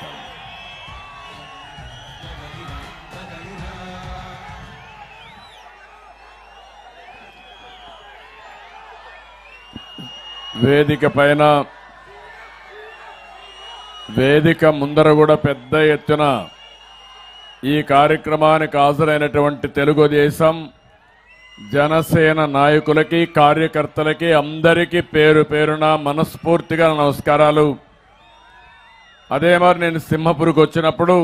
నమస్కారం. వేదిక ముందర కూడా పెద్ద ఎత్తున ఈ కార్యక్రమానికి హాజరైనటువంటి తెలుగుదేశం జనసేన నాయకులకి కార్యకర్తలకి అందరికీ పేరు పేరున మనస్ఫూర్తిగా నమస్కారాలు. అదే మరి నేను సింహపురికి వచ్చినప్పుడు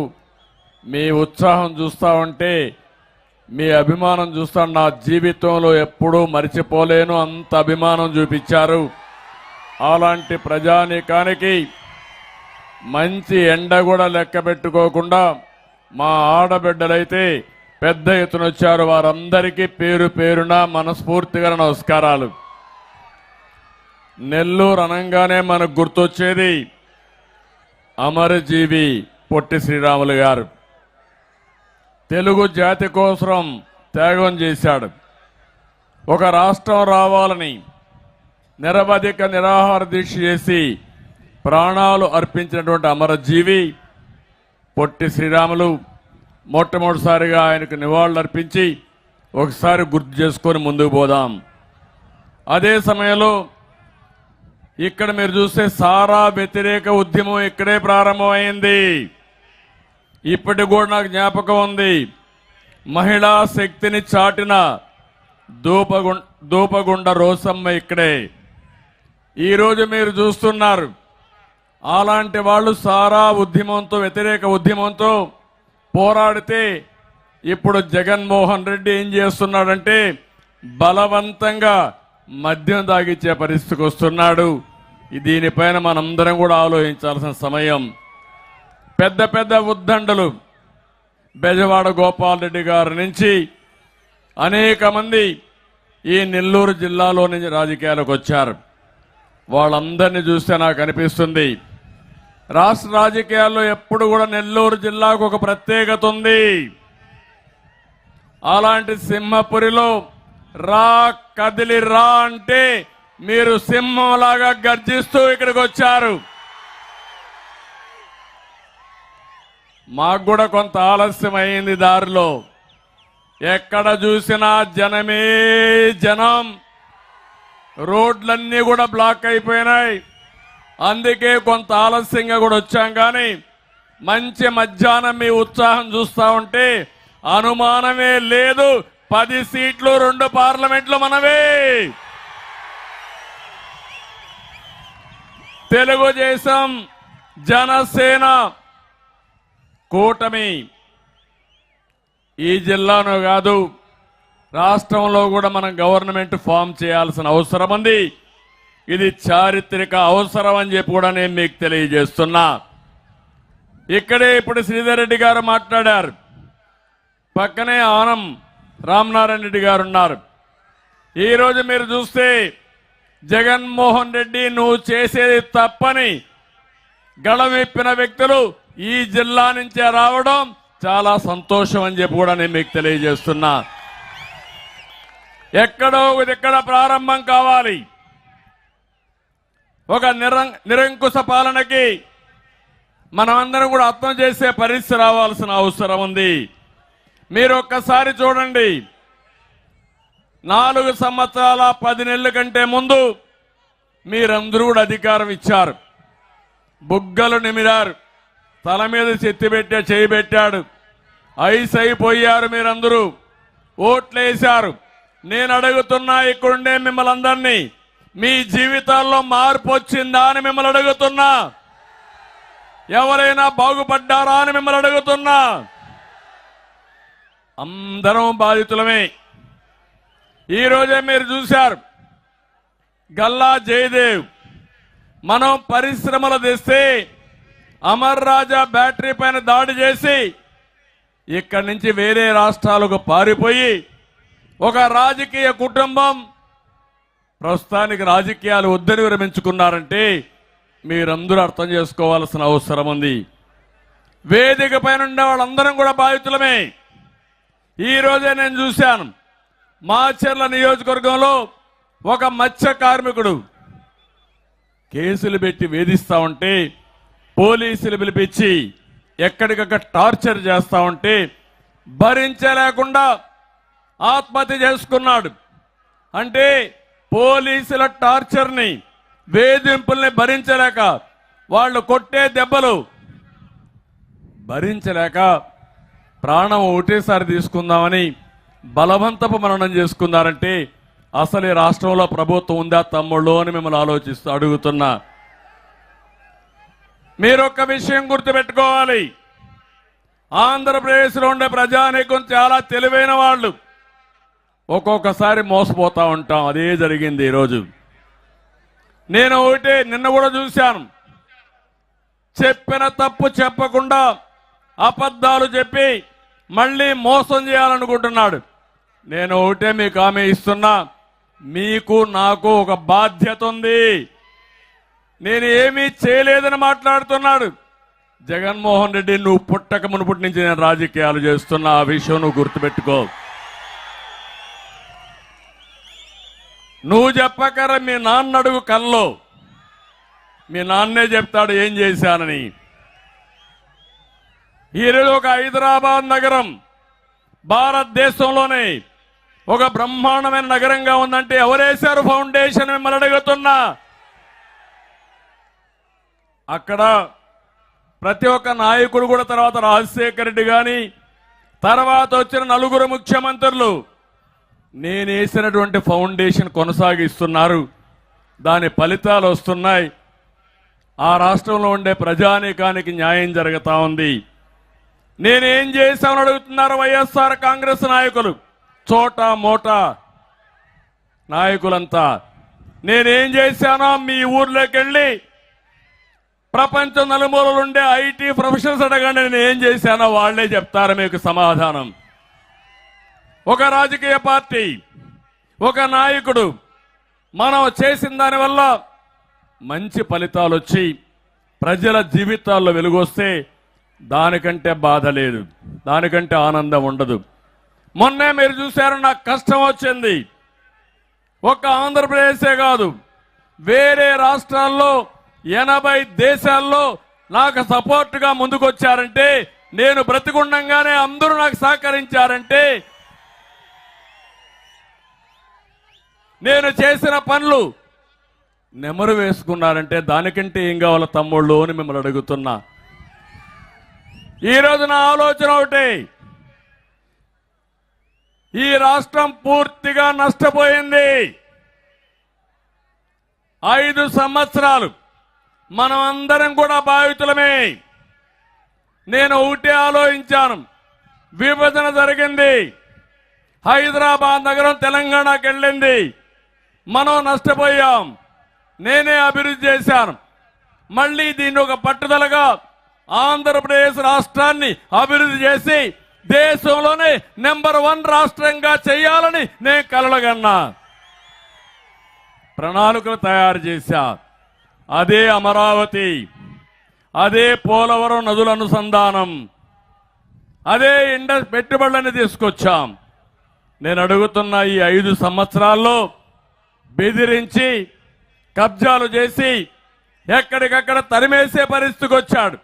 మీ ఉత్సాహం చూస్తా ఉంటే, మీ అభిమానం చూస్తా నా జీవితంలో ఎప్పుడూ మర్చిపోలేను, అంత అభిమానం చూపించారు. అలాంటి ప్రజానీకానికి మంచి ఎండ కూడా లెక్క పెట్టుకోకుండా మా ఆడబిడ్డలైతే పెద్ద ఎత్తున వచ్చారు. వారందరికీ పేరు పేరున మనస్ఫూర్తిగా నమస్కారాలు. నెల్లూరు అనగానే మనకు గుర్తొచ్చేది అమరజీవి పొట్టి శ్రీరాములు గారు. తెలుగు జాతి కోసం త్యాగం చేశాడు. ఒక రాష్ట్రం రావాలని నిరవధిక నిరాహార దీక్ష చేసి ప్రాణాలు అర్పించినటువంటి అమరజీవి పొట్టి శ్రీరాములు. మొట్టమొదటిసారిగా ఆయనకు నివాళులు అర్పించి ఒకసారి గుర్తు చేసుకొని ముందుకు పోదాం. అదే సమయంలో ఇక్కడ మీరు చూస్తే సారా వ్యతిరేక ఉద్యమం ఇక్కడే ప్రారంభమైంది. ఇప్పటికి కూడా నాకు జ్ఞాపకం ఉంది. మహిళా శక్తిని చాటిన దూపగుండ రోసమ్మ ఇక్కడే. ఈరోజు మీరు చూస్తున్నారు అలాంటి వాళ్ళు సారా ఉద్యమంతో, వ్యతిరేక ఉద్యమంతో పోరాడితే ఇప్పుడు జగన్మోహన్ రెడ్డి ఏం చేస్తున్నాడంటే బలవంతంగా మద్యం తాగిచ్చే పరిస్థితికి వస్తున్నాడు. దీనిపైన మనందరం కూడా ఆలోచించాల్సిన సమయం. పెద్ద పెద్ద ఉద్దండలు బెజవాడ గోపాల్ రెడ్డి గారి నుంచి అనేక మంది ఈ నెల్లూరు జిల్లాలో నుంచి రాజకీయాలకు వచ్చారు. వాళ్ళందరినీ చూస్తే నాకు అనిపిస్తుంది రాష్ట్ర రాజకీయాల్లో ఎప్పుడు కూడా నెల్లూరు జిల్లాకు ఒక ప్రత్యేకత ఉంది. అలాంటి సింహపురిలో రా కదిలి రా అంటే మీరు సింహంలాగా గర్జిస్తూ ఇక్కడికి వచ్చారు. మాకు కూడా కొంత ఆలస్యం అయింది దారిలో. ఎక్కడ చూసినా జనమే జనం, రోడ్లన్నీ కూడా బ్లాక్ అయిపోయినాయి. అందుకే కొంత ఆలస్యంగా కూడా వచ్చాం. కానీ మంచి మధ్యాహ్నం మీ ఉత్సాహం చూస్తా ఉంటే అనుమానమే లేదు 10 సీట్లు 2 పార్లమెంట్లు మనవే. తెలుగుదేశం జనసేన కూటమి ఈ జిల్లాను కాదు రాష్ట్రంలో కూడా మనం గవర్నమెంట్ ఫామ్ చేయాల్సిన అవసరం ఉంది. ఇది చారిత్రక అవసరం అని చెప్పి కూడా నేను మీకు తెలియజేస్తున్నా. ఇక్కడే ఇప్పుడు శ్రీధర్ రెడ్డి గారు మాట్లాడారు. పక్కనే ఆనం రామనారాయణ రెడ్డి గారు ఉన్నారు. ఈరోజు మీరు చూస్తే జగన్మోహన్ రెడ్డి నువ్వు చేసేది తప్పని గళమెప్పిన వ్యక్తులు ఈ జిల్లా నుంచే రావడం చాలా సంతోషం అని చెప్పి కూడా నేను మీకు తెలియజేస్తున్నా. ఎక్కడో ఇక్కడ ప్రారంభం కావాలి. ఒక నిరంకుశ పాలనకి మనమందరం కూడా అర్థం చేసే పరిస్థితి రావాల్సిన అవసరం ఉంది. మీరు ఒక్కసారి చూడండి, 4 సంవత్సరాల 10 నెలల కంటే ముందు మీరందరూ కూడా అధికారం ఇచ్చారు. బుగ్గలు నిమిరారు, తల మీద చేయి పెట్టాడు, ఐస్ అయిపోయారు. మీరందరూ ఓట్లేశారు. నేను అడుగుతున్నా ఇక్కడుండే మిమ్మల్ని అందరినీ, మీ జీవితాల్లో మార్పు వచ్చిందా అని మిమ్మల్ని అడుగుతున్నా. ఎవరైనా బాగుపడ్డారా అని మిమ్మల్ని అడుగుతున్నా. అందరం బాధితులమే. ఈరోజే మీరు చూశారు గల్లా జయదేవ్. మనం పరిశ్రమలు తెస్తే అమర్ రాజా బ్యాటరీ పైన దాడి చేసి ఇక్కడి నుంచి వేరే రాష్ట్రాలకు పారిపోయి ఒక రాజకీయ కుటుంబం ప్రస్తుతానికి రాజకీయాలు వద్దని విరమించుకున్నారంటే మీరందరూ అర్థం చేసుకోవాల్సిన అవసరం ఉంది. వేదిక పైన ఉండే వాళ్ళందరం కూడా బాధితులమే. ఈ రోజే నేను చూశాను మాచర్ల నియోజకవర్గంలో ఒక మత్స్య కార్మికుడు కేసులు పెట్టి వేధిస్తా ఉంటే పోలీసులు పిలిపించి ఎక్కడికక్కడ టార్చర్ చేస్తా ఉంటే భరించలేకుండా ఆత్మహత్య చేసుకున్నాడు. అంటే పోలీసుల టార్చర్ని, వేధింపుల్ని భరించలేక, వాళ్ళు కొట్టే దెబ్బలు భరించలేక ప్రాణం ఒకటేసారి తీసుకుందామని బలవంతపు మరణం చేసుకున్నారంటే అసలు ఈ రాష్ట్రంలో ప్రభుత్వం ఉందా తమ్ముళ్ళు అని మిమ్మల్ని అడుగుతున్నా. మీరొక్క విషయం గుర్తుపెట్టుకోవాలి, ఆంధ్రప్రదేశ్లో ఉండే ప్రజానీకం చాలా తెలివైన వాళ్ళు. ఒక్కొక్కసారి మోసపోతా ఉంటాం. అదే జరిగింది ఈరోజు. నేను ఒకటే నిన్న కూడా చూశాను, చెప్పిన తప్పు చెప్పకుండా అబద్ధాలు చెప్పి మళ్ళీ మోసం చేయాలనుకుంటున్నాడు. నేను ఒకటే మీకు హామీ ఇస్తున్నా, మీకు నాకు ఒక బాధ్యత ఉంది. నేను ఏమీ చేయలేదని మాట్లాడుతున్నాడు జగన్మోహన్ రెడ్డి. నువ్వు పుట్టక మునుపటి నుంచి నేను రాజకీయాలు చేస్తున్నా, ఆ విషయం నువ్వు గుర్తుపెట్టుకో. నువ్వు చెప్పకర మీ నాన్న అడుగు కల్లో, మీ నాన్నే చెప్తాడు ఏం చేశానని. ఈరోజు ఒక హైదరాబాద్ నగరం భారతదేశంలోనే ఒక బ్రహ్మాండమైన నగరంగా ఉందంటే ఎవరేశారు ఫౌండేషన్ మిమ్మల్ని అడుగుతున్నా. అక్కడ ప్రతి ఒక్క నాయకుడు కూడా, తర్వాత రాజశేఖర రెడ్డి కానీ తర్వాత వచ్చిన నలుగురు ముఖ్యమంత్రులు నేను వేసినటువంటి ఫౌండేషన్ కొనసాగిస్తున్నారు. దాని ఫలితాలు వస్తున్నాయి. ఆ రాష్ట్రంలో ఉండే ప్రజానీకానికి న్యాయం జరుగుతా ఉంది. నేనేం చేశామని అడుగుతున్నారు వైఎస్ఆర్ కాంగ్రెస్ నాయకులు, చోటా మోటా నాయకులంతా. నేనేం చేశానో మీ ఊర్లోకి వెళ్ళి ప్రపంచం నలుమూలలు ఉండే ఐటీ ప్రొఫెషనల్స్ అడగండి, నేను ఏం చేశానో వాళ్లే చెప్తారు మీకు సమాధానం. ఒక రాజకీయ పార్టీ, ఒక నాయకుడు మనం చేసిన దానివల్ల మంచి ఫలితాలు వచ్చి ప్రజల జీవితాల్లో వెలుగొస్తే దానికంటే బాధ లేదు, దానికంటే ఆనందం ఉండదు. మొన్నే మీరు చూశారు, నాకు కష్టం వచ్చింది. ఒక ఆంధ్రప్రదేశే కాదు, వేరే రాష్ట్రాల్లో 80 దేశాల్లో నాకు సపోర్టుగా ముందుకొచ్చారంటే, నేను బ్రతికుండంగానే అందరూ నాకు సహకరించారంటే, నేను చేసిన పనులు నెమరు వేసుకున్నారంటే దానికంటే ఏం కావాలో తమ్ముళ్ళు అని మిమ్మల్ని అడుగుతున్నా. ఈరోజు నా ఆలోచన ఒకటి, ఈ రాష్ట్రం పూర్తిగా నష్టపోయింది. 5 సంవత్సరాలు మనం అందరం కూడా బాధితులమే. నేను ఒకటే ఆలోచించాను, విభజన జరిగింది, హైదరాబాద్ నగరం తెలంగాణకి వెళ్ళింది, మనం నష్టపోయాం. నేనే అభివృద్ధి చేశాను. మళ్ళీ దీన్ని ఒక పట్టుదలగా ఆంధ్రప్రదేశ్ రాష్ట్రాన్ని అభివృద్ధి చేసి దేశంలోనే నెంబర్ 1 రాష్ట్రంగా చేయాలని నేను కలలుగన్నా. ప్రణాళికలు తయారు చేశా. అదే అమరావతి, అదే పోలవరం నదుల అనుసంధానం, అదే పెట్టుబడులని తీసుకొచ్చాం. నేను అడుగుతున్న ఈ 5 సంవత్సరాల్లో బెదిరించి కబ్జాలు చేసి ఎక్కడికక్కడ తరిమేసే పరిస్థితికి వచ్చాడు.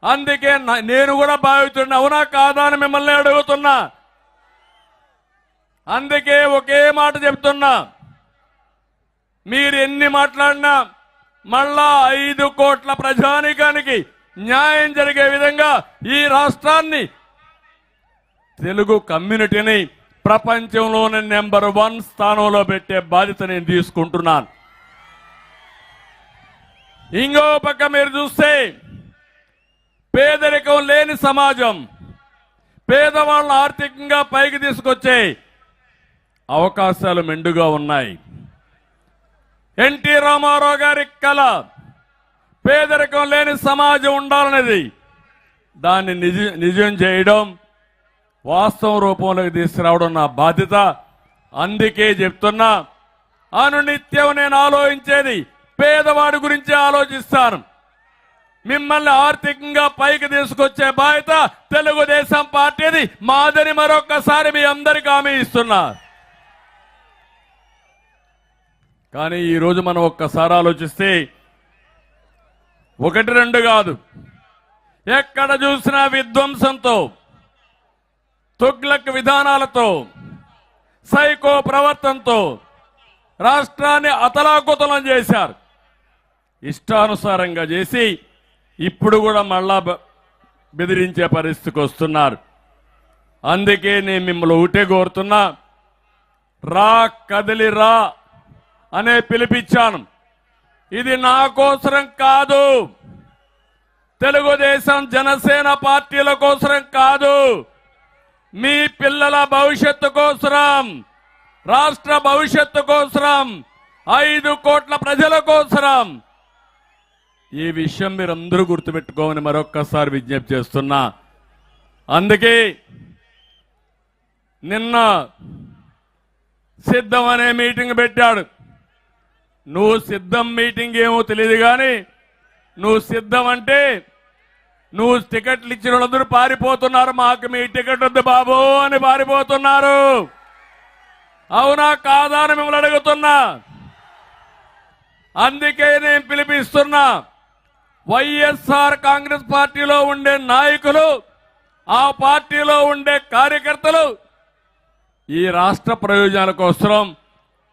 అందుకే నేను కూడా బాధితుడిని, అవునా కాదా అని మిమ్మల్ని అడుగుతున్నా. అందుకే ఒకే మాట చెప్తున్నా, మీరు ఎన్ని మాట్లాడినా మళ్ళా 5 కోట్ల ప్రజానీకానికి న్యాయం జరిగే విధంగా ఈ రాష్ట్రాన్ని, తెలుగు కమ్యూనిటీని ప్రపంచంలోనే నెంబర్ 1 స్థానంలో పెట్టే బాధ్యత నేను తీసుకుంటున్నాను. ఇంకో పక్క మీరు చూస్తే పేదరికం లేని సమాజం, పేదవాళ్ళను ఆర్థికంగా పైకి తీసుకొచ్చే అవకాశాలు మెండుగా ఉన్నాయి. ఎన్టీ రామారావు గారి కళ పేదరికం లేని సమాజం ఉండాలనేది. దాన్ని నిజం చేయడం, వాస్తవ రూపంలోకి తీసుకురావడం నా బాధ్యత. అందుకే చెప్తున్నా, అనునిత్యం నేను ఆలోచించేది పేదవాడి గురించి ఆలోచిస్తాను. మిమ్మల్ని ఆర్థికంగా పైకి తీసుకొచ్చే బాధ్యత తెలుగుదేశం పార్టీది, మాదని మరొక్కసారి మీ అందరికీ హామీ ఇస్తున్నా. కానీ ఈరోజు మనం ఒక్కసారి ఆలోచిస్తే ఒకటి రెండు కాదు, ఎక్కడ చూసినా విధ్వంసంతో, తుగ్లక్ విధానాలతో, సైకో ప్రవర్తనతో రాష్ట్రాన్ని అతలాకుతలం చేశారు. ఇష్టానుసారంగా చేసి ఇప్పుడు కూడా మళ్ళా బెదిరించే పరిస్థితికి వస్తున్నారు. అందుకే నేను మిమ్మల్ని ఒకటే కోరుతున్నా, రా కదిలి రా అనే పిలిపించాను. ఇది నా కోసరం కాదు, తెలుగుదేశం జనసేన పార్టీల కోసరం కాదు, మీ పిల్లల భవిష్యత్తు కోసరం, రాష్ట్ర భవిష్యత్తు కోసరం, 5 కోట్ల ప్రజల కోసరం. ఈ విషయం మీరందరూ గుర్తుపెట్టుకోమని మరొక్కసారి విజ్ఞప్తి చేస్తున్నా. అందుకే నిన్న సిద్ధం అనే మీటింగ్ పెట్టాడు. నువ్వు సిద్ధం మీటింగ్ ఏమో తెలియదు కానీ నువ్వు సిద్ధం అంటే నువ్వు టికెట్లు ఇచ్చిన వాళ్ళందరూ పారిపోతున్నారు. మాకు మీ టికెట్ వద్దు బాబు అని పారిపోతున్నారు. అవునా కాదా అని మిమ్మల్ని అడుగుతున్నా. అందుకే నేను పిలిపిస్తున్నా, వైఎస్ఆర్ కాంగ్రెస్ పార్టీలో ఉండే నాయకులు, ఆ పార్టీలో ఉండే కార్యకర్తలు ఈ రాష్ట్ర ప్రయోజనాల కోసం,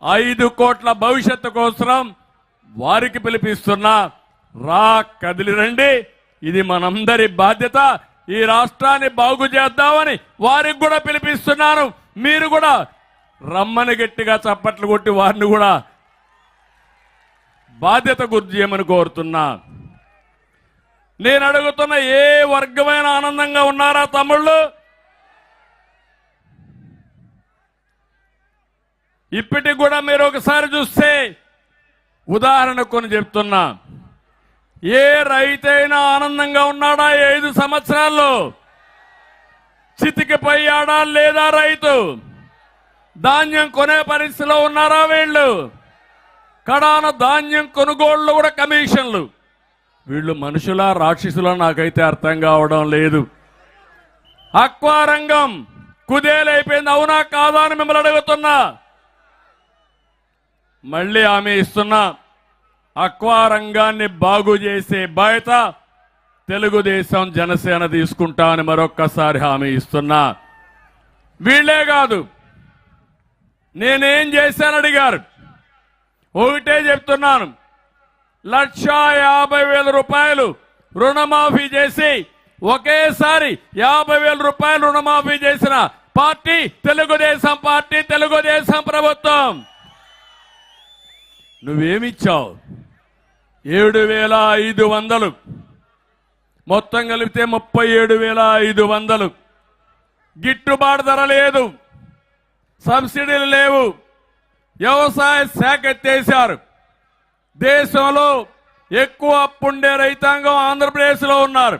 5 కోట్ల భవిష్యత్తు కోసం వారికి పిలిపిస్తున్నా, రా కదిలి రండి, ఇది మనందరి బాధ్యత, ఈ రాష్ట్రాన్ని బాగు చేద్దామని వారికి కూడా పిలిపిస్తున్నాను. మీరు కూడా రమ్మని గట్టిగా చప్పట్లు కొట్టి వారిని కూడా బాధ్యత గుర్తు చేయమని కోరుతున్నా. నేను అడుగుతున్న, ఏ వర్గమైన ఆనందంగా ఉన్నారా తమ్ముళ్ళు? ఇప్పటికి కూడా మీరు ఒకసారి చూస్తే, ఉదాహరణ కొన్ని చెప్తున్నా, ఏ రైతైనా ఆనందంగా ఉన్నాడా? 5 సంవత్సరాల్లో చితికిపోయాడా లేదా రైతు? ధాన్యం కొనే పరిస్థితిలో ఉన్నారా వీళ్ళు? కడాన ధాన్యం కొనుగోళ్లు కూడా కమిషన్లు. వీళ్ళు మనుషులా రాక్షసులా నాకైతే అర్థం కావడం లేదు. అక్వా రంగం కుదేలైపోయింది, అవునా కాదా అని మిమ్మల్ని అడుగుతున్నా. మళ్ళీ హామీ ఇస్తున్నా, అక్వా రంగాన్ని బాగు చేసే బాధ్యత తెలుగుదేశం జనసేన తీసుకుంటామని మరొక్కసారి హామీ ఇస్తున్నా. వీళ్లే కాదు, నేనేం చేశాను అడిగారు. ఒకటే చెప్తున్నాను, 1,50,000 రూపాయలు రుణమాఫీ చేసి ఒకేసారి 50,000 రూపాయలు రుణమాఫీ చేసిన పార్టీ తెలుగుదేశం పార్టీ, తెలుగుదేశం ప్రభుత్వం. నువ్వేమిచ్చావు? 7,500, మొత్తం కలిపితే 37,500. గిట్టుబాటు ధర లేదు, సబ్సిడీలు లేవు, వ్యవసాయ శాఖ ఎత్తేశారు. దేశంలో ఎక్కువ అప్పుండే రైతాంగం ఆంధ్రప్రదేశ్లో ఉన్నారు.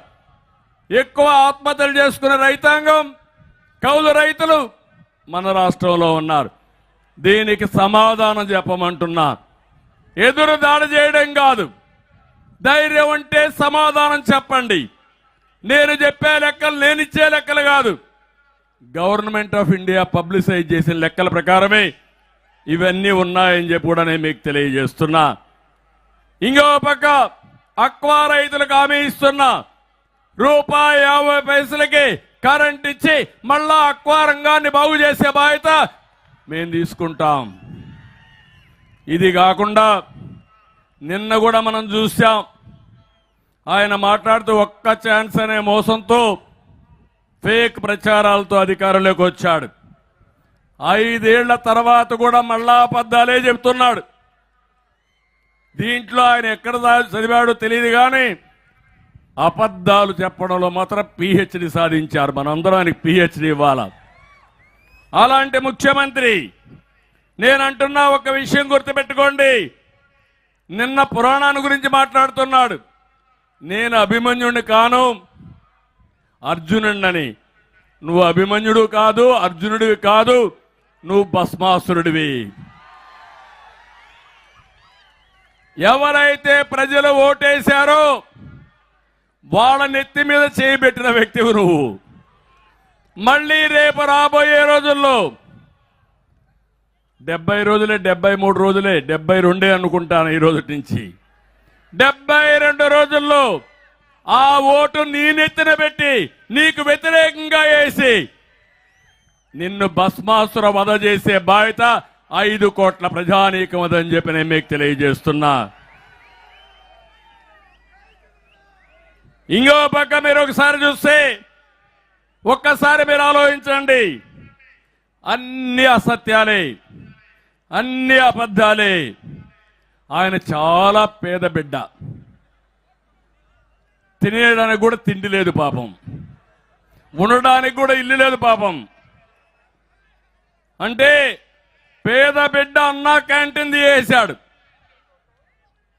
ఎక్కువ ఆత్మహత్యలు చేసుకునే రైతాంగం, కౌలు రైతులు మన రాష్ట్రంలో ఉన్నారు. దీనికి సమాధానం చెప్పమంటున్నా. ఎదురు దాడి చేయడం కాదు, ధైర్యం అంటే సమాధానం చెప్పండి. నేను చెప్పే లెక్కలు, నేనిచ్చే లెక్కలు కాదు, గవర్నమెంట్ ఆఫ్ ఇండియా పబ్లిసైజ్ చేసిన లెక్కల ప్రకారమే ఇవన్నీ ఉన్నాయని చెప్పి కూడా నేను మీకు తెలియజేస్తున్నా. ఇంకో పక్క అక్వా రైతులకు హామీ ఇస్తున్నా, ₹50 కరెంట్ ఇచ్చి మళ్ళా అక్వా రంగాన్ని బాగు చేసే బాధ్యత మేము తీసుకుంటాం. ఇది కాకుండా నిన్న కూడా మనం చూసాం, ఆయన మాట్లాడుతూ ఒక్క ఛాన్స్ అనే మోసంతో ఫేక్ ప్రచారాలతో అధికారంలోకి వచ్చాడు. 5 ఏళ్ల తర్వాత కూడా మళ్ళా అబద్ధాలే చెప్తున్నాడు. దీంట్లో ఆయన ఎక్కడ చదివాడో తెలియదు కానీ అబద్ధాలు చెప్పడంలో మాత్రం PhD సాధించారు. మనందరం ఆయనకి PhD ఇవ్వాలి. అలాంటి ముఖ్యమంత్రి, నేనంటున్నా ఒక విషయం గుర్తుపెట్టుకోండి. నిన్న పురాణాన్ని గురించి మాట్లాడుతున్నాడు. నేను అభిమన్యుడిని కాను, అర్జునుడిని. నువ్వు అభిమన్యుడు కాదు, అర్జునుడివి కాదు, నువ్వు భస్మాసురుడివి. ఎవరైతే ప్రజలు ఓటేశారో వాళ్ళ నెత్తి మీద చేయబెట్టిన వ్యక్తివి నువ్వు. మళ్ళీ రేపు రాబోయే రోజుల్లో 70 రోజులే, 73 రోజులే, 72 అనుకుంటాను ఈ రోజు నుంచి. 72 రోజుల్లో ఆ ఓటు నీ నెత్తిన పెట్టి నీకు వ్యతిరేకంగా వేసి నిన్ను భస్మాసుర వధ చేసే బాధ్యత 5 కోట్ల ప్రజానీకం అదని చెప్పి నేను మీకు తెలియజేస్తున్నా. ఇంకో పక్క మీరు ఒకసారి చూస్తే ఒక్కసారి మీరు ఆలోచించండి. అన్ని అసత్యాలే, అన్ని అబద్ధాలే. ఆయన చాలా పేద బిడ్డ, తినేయడానికి కూడా తిండి లేదు పాపం, ఉండడానికి కూడా ఇల్లు లేదు పాపం. అంటే పేద బిడ్డ అన్నా క్యాంటీన్ తీసేశాడు.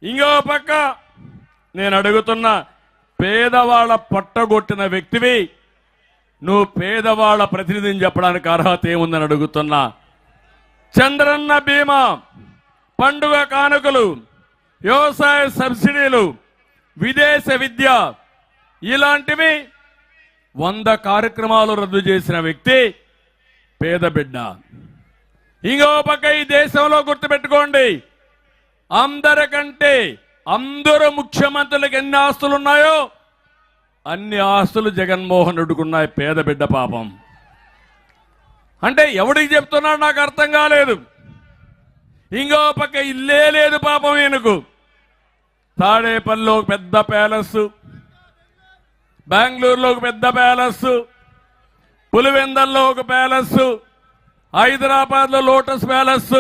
ఇంకో పక్క నేను అడుగుతున్నా, పేదవాళ్ళ పట్టగొట్టిన వ్యక్తివి నువ్వు పేదవాళ్ళ ప్రతినిధిని చెప్పడానికి అర్హత ఏముందని అడుగుతున్నా. చంద్రన్న బీమా, పండుగ కానుకలు, వ్యవసాయ సబ్సిడీలు, విదేశ విద్య, ఇలాంటివి 100 కార్యక్రమాలు రద్దు చేసిన వ్యక్తి పేద బిడ్డ. ఇంకో పక్క ఈ దేశంలో గుర్తుపెట్టుకోండి, అందరూ ముఖ్యమంత్రులకు ఎన్ని ఆస్తులు ఉన్నాయో అన్ని ఆస్తులు జగన్మోహన్ రెడ్డికున్నాయి. పేద బిడ్డ పాపం. అంటే ఎవడికి చెప్తున్నాడు నాకు అర్థం కాలేదు. ఇంకో పక్క ఇల్లే లేదు పాపం ఈయనకు. తాడేపల్లిలో ఒక పెద్ద ప్యాలెస్, బెంగళూరులో ఒక పెద్ద ప్యాలెస్, పులివెందల్లో ఒక ప్యాలెస్, హైదరాబాద్లో లోటస్ ప్యాలెస్,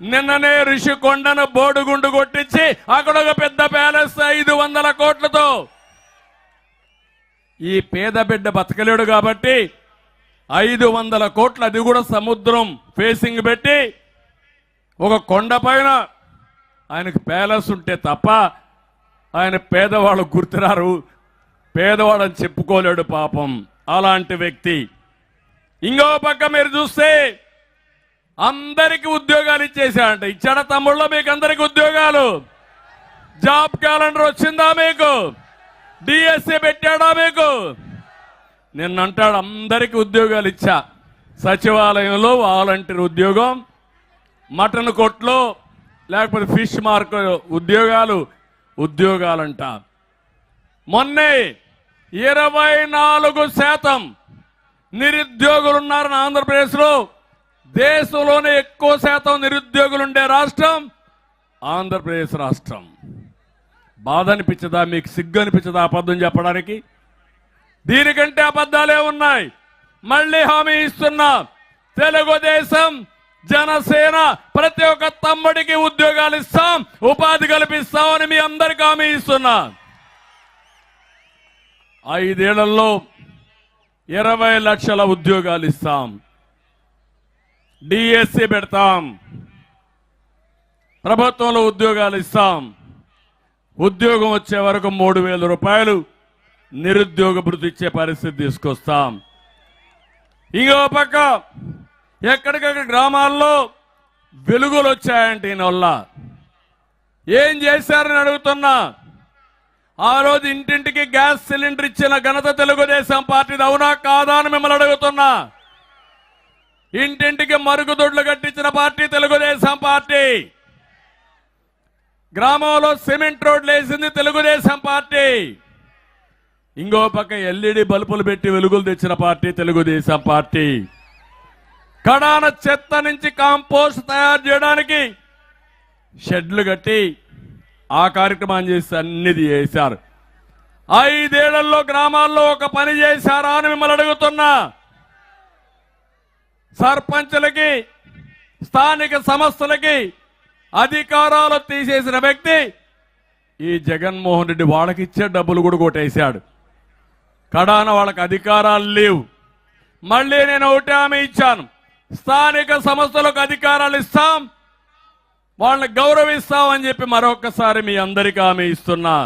నిన్ననే రిషికొండను బోడుగుండు కొట్టించి అక్కడ ఒక పెద్ద ప్యాలెస్ 500 కోట్లతో. ఈ పేద బిడ్డ బతకలేడు కాబట్టి 500 కోట్లు, అది కూడా సముద్రం ఫేసింగ్ పెట్టి ఒక కొండపైన ఆయనకు ప్యాలెస్ ఉంటే తప్ప ఆయన పేదవాళ్ళు గుర్తురారు, పేదవాడని చెప్పుకోలేడు పాపం. అలాంటి వ్యక్తి. ఇంకో పక్క మీరు చూస్తే అందరికి ఉద్యోగాలు ఇచ్చేసాడంట. ఇచ్చాడ తమ్ముళ్ళు మీకు అందరికి ఉద్యోగాలు? జాబ్ క్యాలెండర్ వచ్చిందా మీకు? డిఎస్సి పెట్టాడా మీకు? నిన్నంటాడు అందరికి ఉద్యోగాలు ఇచ్చా. సచివాలయంలో వాలంటీర్ ఉద్యోగం, మటన్ కొట్లో లేకపోతే ఫిష్ మార్కెట్ ఉద్యోగాలంట. మొన్నే 24% నిరుద్యోగులున్నారని ఆంధ్రప్రదేశ్లో. దేశంలోనే ఎక్కువ శాతం నిరుద్యోగులుండే రాష్ట్రం ఆంధ్రప్రదేశ్ రాష్ట్రం. బాధ అనిపించదా మీకు? సిగ్గు అనిపించదా అబద్ధం చెప్పడానికి? దీనికంటే అబద్ధాలే ఉన్నాయి. మళ్ళీ హామీ ఇస్తున్నా, తెలుగుదేశం జనసేన ప్రతి ఒక్క తమ్ముడికి ఉద్యోగాలు ఇస్తాం, ఉపాధి కల్పిస్తామని మీ అందరికీ హామీ ఇస్తున్నా. 5 ఏళ్లలో 20 లక్షల ఉద్యోగాలు ఇస్తాం, డిఎస్సి పెడతాం, ప్రభుత్వంలో ఉద్యోగాలు ఇస్తాం. ఉద్యోగం వచ్చే వరకు 3,000 రూపాయలు నిరుద్యోగ భృతి ఇచ్చే పరిస్థితి తీసుకొస్తాం. ఇంకో పక్క ఎక్కడికక్కడ గ్రామాల్లో వెలుగులు వచ్చాయంటే ఈయనవల్ల ఏం చేశారని అడుగుతున్నా. ఆ రోజు ఇంటింటికి గ్యాస్ సిలిండర్ ఇచ్చిన ఘనత తెలుగుదేశం పార్టీది, అవునా కాదా అని మిమ్మల్ని అడుగుతున్నా. ఇంటింటికి మరుగుదొడ్లు కట్టించిన పార్టీ తెలుగుదేశం పార్టీ. గ్రామంలో సిమెంట్ రోడ్లు వేసింది తెలుగుదేశం పార్టీ. ఇంకో పక్క ఎల్ఈడి బల్బులు పెట్టి వెలుగులు తెచ్చిన పార్టీ తెలుగుదేశం పార్టీ. కడాన చెత్త నుంచి కాంపోస్ట్ తయారు చేయడానికి షెడ్లు కట్టి ఆ కార్యక్రమం చేసి అన్నిది చేశారు. 5 ఏళ్లలో గ్రామాల్లో ఒక పని చేశారా అని మిమ్మల్ని అడుగుతున్నా. సర్పంచులకి, స్థానిక సంస్థలకి అధికారాలు తీసేసిన వ్యక్తి ఈ జగన్మోహన్ రెడ్డి. వాళ్ళకి ఇచ్చే డబ్బులు కూడా కొట్టేశాడు. కడాన వాళ్ళకి అధికారాలు లేవు. మళ్ళీ నేను ఒకటి హామీ ఇచ్చాను, స్థానిక సంస్థలకు అధికారాలు ఇస్తాం, వాళ్ళని గౌరవిస్తామని చెప్పి మరొకసారి మీ అందరికీ హామీ ఇస్తున్నా.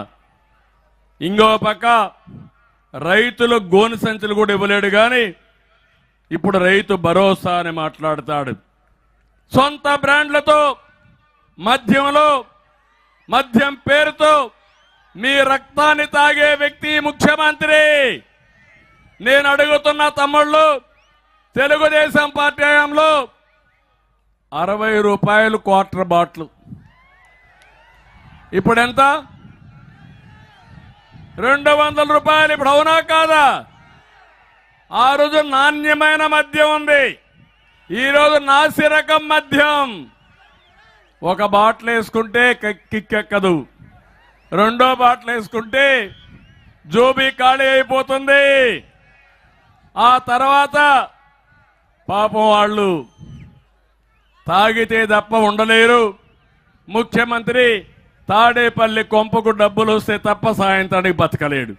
ఇంకో పక్క రైతులు గోను సంచులు కూడా ఇవ్వలేడు కానీ ఇప్పుడు రైతు భరోసా అని మాట్లాడతాడు. సొంత బ్రాండ్లతో మద్యం పేరుతో మీ రక్తాన్ని తాగే వ్యక్తి ముఖ్యమంత్రి. నేను అడుగుతున్న తమ్ముళ్ళు, తెలుగుదేశం పార్టీ హయాంలో 60 రూపాయలు క్వార్టర్ బాటిల్, ఇప్పుడు ఎంత? 200 రూపాయలు. ఇప్పుడు అవునా కాదా? ఆ రోజు నాణ్యమైన మద్యం ఉంది, ఈరోజు నాసిరకం మద్యం. ఒక బాటిల్ వేసుకుంటే కిక్కెక్కదు, రెండో బాటిల్ వేసుకుంటే జోబీ ఖాళీ అయిపోతుంది. ఆ తర్వాత పాపం వాళ్ళు తాగితే తప్ప ఉండలేరు. ముఖ్యమంత్రి తాడేపల్లి కొంపకు డబ్బులు వస్తే తప్ప సాయంత్రానికి బతకలేడు.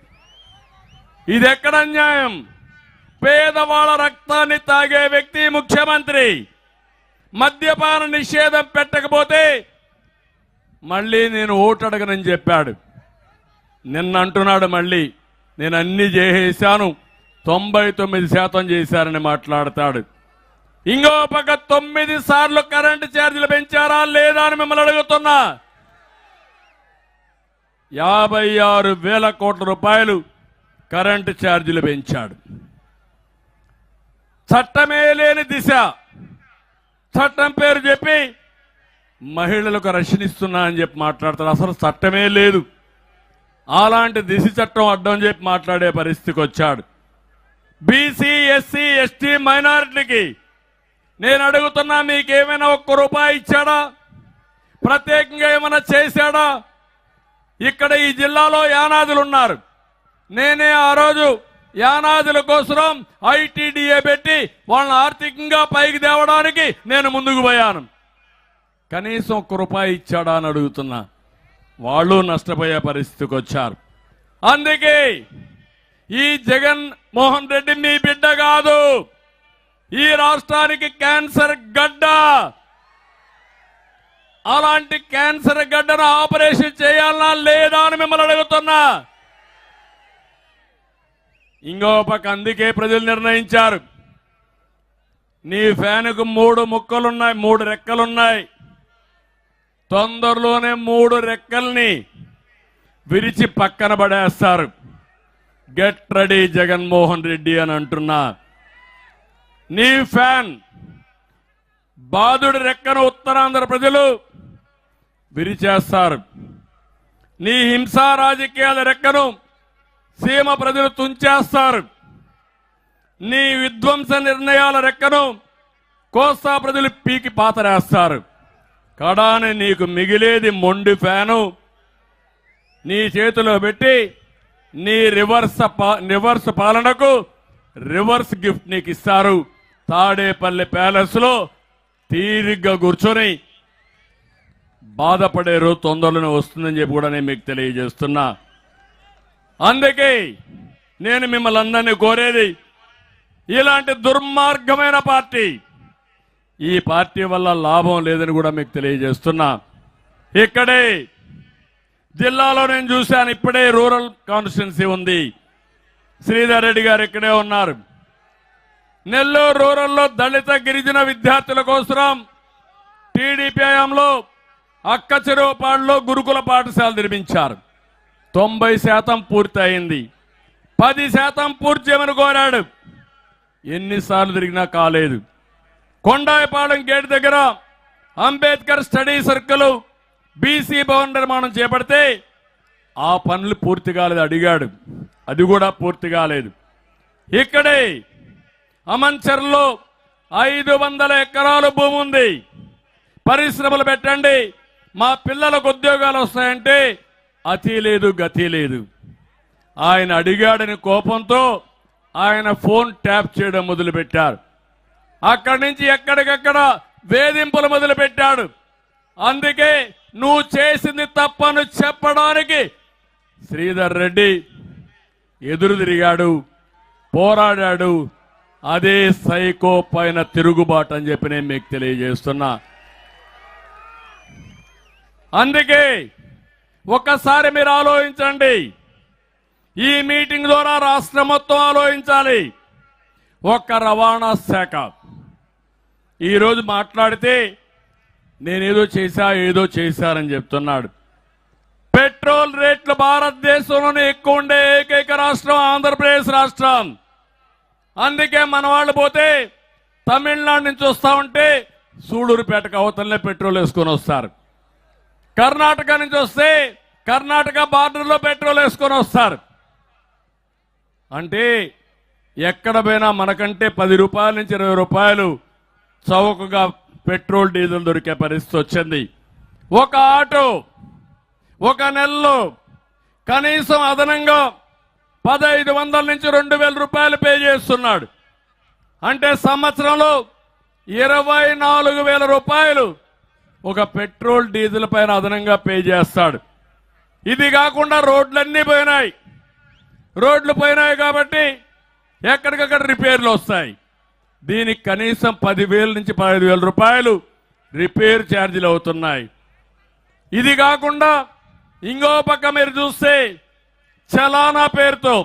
ఇది ఎక్కడ అన్యాయం? పేదవాళ్ళ రక్తాన్ని తాగే వ్యక్తి ముఖ్యమంత్రి. మద్యపాన నిషేధం పెట్టకపోతే మళ్ళీ నేను ఓటు అడగనని చెప్పాడు. నిన్న అంటున్నాడు మళ్ళీ నేను అన్ని చేసేశాను, 99% చేశారని మాట్లాడతాడు. ఇంకో పక్క 9 సార్లు కరెంటు ఛార్జీలు పెంచారా లేదా అని మిమ్మల్ని అడుగుతున్నా. 56,000 కోట్ల రూపాయలు కరెంటు ఛార్జీలు పెంచాడు. చట్టమే లేని దిశ, చట్టం పేరు చెప్పి మహిళలకు రక్షణ ఇస్తున్నా అని చెప్పి మాట్లాడతారు. అసలు చట్టమే లేదు, అలాంటి దిశ చట్టం అడ్డం చెప్పి మాట్లాడే పరిస్థితికి వచ్చాడు. బీసీ, ఎస్సీ, ఎస్టీ, మైనారిటీకి నేను అడుగుతున్నా, మీకేమైనా ₹1 ఇచ్చాడా? ప్రత్యేకంగా ఏమైనా చేశాడా? ఇక్కడ ఈ జిల్లాలో యానాదులు ఉన్నారు. నేనే ఆ రోజు యానాదుల కోసం ఐటీడీఏ పెట్టి వాళ్ళని ఆర్థికంగా పైకి తేవడానికి నేను ముందుకు పోయాను. కనీసం ₹1 ఇచ్చాడా అని అడుగుతున్నా. వాళ్ళు నష్టపోయే పరిస్థితికి వచ్చారు. అందుకే ఈ జగన్ మోహన్ రెడ్డి మీ బిడ్డ కాదు, ఈ రాష్ట్రానికి క్యాన్సర్ గడ్డ. అలాంటి క్యాన్సర్ గడ్డను ఆపరేషన్ చేయాలనా లేదా అని మిమ్మల్ని అడుగుతున్నా. ఇంకో పక్క అందుకే ప్రజలు నిర్ణయించారు, నీ ఫ్యాన్కు 3 ముక్కలున్నాయి, 3 రెక్కలున్నాయి. తొందరలోనే 3 రెక్కల్ని విరిచి పక్కన పడేస్తారు. గెట్ రెడీ జగన్మోహన్ రెడ్డి అని అంటున్నా. నీ ఫ్యాన్ బాధుడి రెక్కను ఉత్తరాంధ్ర ప్రజలు విరిచేస్తారు. నీ హింసా రాజకీయాల రెక్కను సీమ ప్రజలు తుంచేస్తారు. నీ విధ్వంస నిర్ణయాల రెక్కను కోస్తా ప్రజలు పీకి పాతరేస్తారు. కడాని నీకు మిగిలేది మొండి ఫ్యాను. నీ చేతిలో పెట్టి నీ రివర్స్ పాలనకు రివర్స్ గిఫ్ట్ నీకు ఇస్తారు. తాడేపల్లి ప్యాలెస్ లో తీరిగ్గా కూర్చొని బాధపడే రోజు తొందరలోనే వస్తుందని చెప్పి కూడా నేను మీకు తెలియజేస్తున్నా. అందుకే నేను మిమ్మల్ని అందరినీ కోరేది, ఇలాంటి దుర్మార్గమైన పార్టీ, ఈ పార్టీ వల్ల లాభం లేదని కూడా మీకు తెలియజేస్తున్నా. ఇక్కడే జిల్లాలో నేను చూశాను, ఇప్పుడే రూరల్ కాన్స్టిట్యున్సీ ఉంది. శ్రీధర్ రెడ్డి గారు ఇక్కడే ఉన్నారు. నెల్లూరు రూరల్లో దళిత గిరిజన విద్యార్థుల కోసం టీడీపీ హయాంలో అక్క చెరువుపాడులో గురుకుల పాఠశాల నిర్మించారు. 90% పూర్తి అయింది. 10% పూర్తి చేయమని కోరాడు. ఎన్నిసార్లు తిరిగినా కాలేదు. కొండాయపాలెం గేట్ దగ్గర Ambedkar study circle BC Bhavan నిర్మాణం చేపడితే ఆ పనులు పూర్తి కాలేదు, అడిగాడు, అది కూడా పూర్తి కాలేదు. ఇక్కడే అమంచర్లో 500 ఎకరాలు భూమి ఉంది, పరిశ్రమలు పెట్టండి, మా పిల్లలకు ఉద్యోగాలు వస్తాయంటే అతి లేదు గతి లేదు. ఆయన అడిగాడని కోపంతో ఆయన ఫోన్ ట్యాప్ చేయడం మొదలుపెట్టారు. అక్కడి నుంచి ఎక్కడికక్కడ వేధింపులు మొదలుపెట్టాడు. అందుకే నువ్వు చేసింది తప్పని చెప్పడానికి శ్రీధర్ రెడ్డి ఎదురు తిరిగాడు, పోరాడాడు. అదే సైకో పైన తిరుగుబాటు అని చెప్పి నేను మీకు తెలియజేస్తున్నా. అందుకే ఒక్కసారి మీరు ఆలోచించండి. ఈ మీటింగ్ ద్వారా రాష్ట్రం మొత్తం ఆలోచించాలి. ఒక్క రవాణా శాఖ ఈరోజు మాట్లాడితే నేనేదో ఏదో చేశారని చెప్తున్నాడు. పెట్రోల్ రేట్లు భారతదేశంలోనే ఎక్కువ ఉండే ఏకైక రాష్ట్రం ఆంధ్రప్రదేశ్ రాష్ట్రం. అందుకే మన వాళ్ళు పోతే తమిళనాడు నుంచి వస్తా ఉంటే సూళ్లూరుపేటకు అవతలనే పెట్రోల్ వేసుకొని వస్తారు. కర్ణాటక నుంచి వస్తే కర్ణాటక బార్డర్లో పెట్రోల్ వేసుకొని వస్తారు. అంటే ఎక్కడ పోయినా మనకంటే 10 రూపాయల నుంచి 20 రూపాయలు చౌకగా పెట్రోల్ డీజిల్ దొరికే పరిస్థితి వచ్చింది. ఒక ఆటో ఒక నెలలో కనీసం అదనంగా 1500 నుంచి 2000 రూపాయలు పే చేస్తున్నాడు. అంటే సంవత్సరంలో 24,000 రూపాయలు ఒక పెట్రోల్ డీజిల్ పైన అదనంగా పే చేస్తాడు. ఇది కాకుండా రోడ్లన్నీ పోయినాయి. రోడ్లు పోయినాయి కాబట్టి ఎక్కడికక్కడ రిపేర్లు వస్తాయి. దీనికి కనీసం 10,000 నుంచి 15,000 రూపాయలు రిపేర్ ఛార్జీలు అవుతున్నాయి. ఇది కాకుండా ఇంకో పక్క మీరు చూస్తే చలానా పేరుతో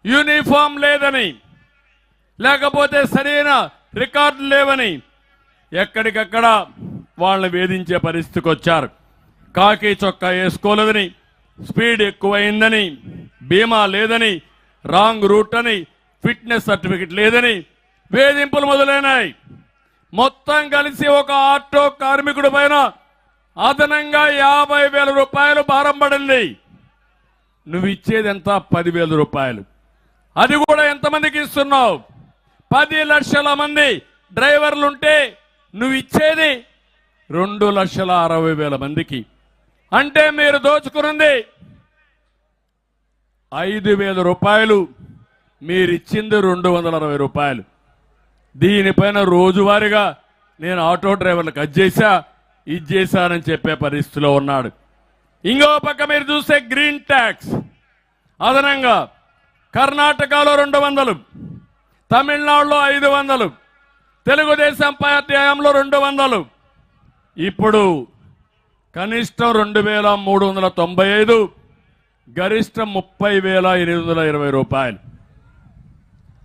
యూనిఫామ్ లేదని, లేకపోతే సరైన రికార్డులు లేవని ఎక్కడికక్కడ వాళ్ళని వేధించే పరిస్థితికి వచ్చారు. కాకి చొక్కా వేసుకోలేదని, స్పీడ్ ఎక్కువైందని, బీమా లేదని, రాంగ్ రూట్ అని, ఫిట్నెస్ సర్టిఫికెట్ లేదని వేధింపులు మొదలైనాయి. మొత్తం కలిసి ఒక ఆటో కార్మికుడి పైన అదనంగా 50,000 రూపాయలు భారం పడింది. నువ్వు ఇచ్చేది ఎంత? 10,000 రూపాయలు. అది కూడా ఎంతమందికి ఇస్తున్నావు? 10 లక్షల మంది డ్రైవర్లుంటే నువ్వు ఇచ్చేది 2,60,000 మందికి. అంటే మీరు దోచుకున్నది 5,000 రూపాయలు, మీరిచ్చింది 260 రూపాయలు. దీనిపైన రోజువారీగా నేను ఆటో డ్రైవర్లకు అది చేశా ఇది చేశానని చెప్పే పరిస్థితిలో ఉన్నాడు. ఇంకో పక్క మీరు చూస్తే గ్రీన్ ట్యాక్స్ అదనంగా కర్ణాటకలో 200, తమిళనాడులో 500, తెలుగుదేశం పార్టీ హయాంలో 200, ఇప్పుడు కనిష్టం 2,395, గరిష్టం 30,820 రూపాయలు.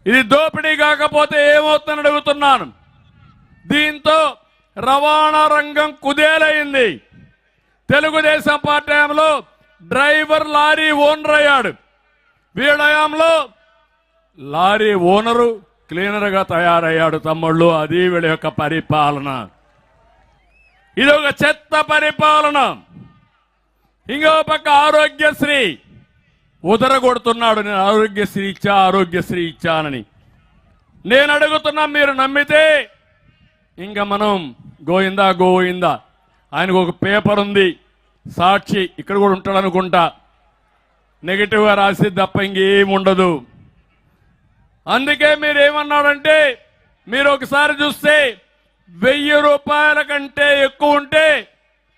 ఇది దోపిడీ కాకపోతే ఏమవుతుందని అడుగుతున్నాను. దీంతో రవాణా రంగం కుదేలైంది. తెలుగుదేశం పార్టీ హయాంలో డ్రైవర్ లారీ ఓనర్ అయ్యాడు. వీళ్ళ హయాంలో లారీ ఓనరు క్లీనర్ గా తయారయ్యాడు. తమ్ముళ్ళు, అది వీళ్ళ యొక్క పరిపాలన. ఇది ఒక చెత్త పరిపాలన. ఇంకో పక్క ఆరోగ్యశ్రీ ఉదరగొడుతున్నాడు. నేను ఆరోగ్యశ్రీ ఇచ్చానని నేను అడుగుతున్నా. మీరు నమ్మితే ఇంకా మనం గోయిందా. ఆయనకు ఒక పేపర్ ఉంది, సాక్షి, ఇక్కడ కూడా ఉంటాడు అనుకుంటా. నెగిటివ్గా రాసి తప్ప ఇంకేం ఉండదు. అందుకే మీరు ఏమన్నాడంటే, మీరు ఒకసారి చూస్తే 1,000 రూపాయల కంటే ఎక్కువ ఉంటే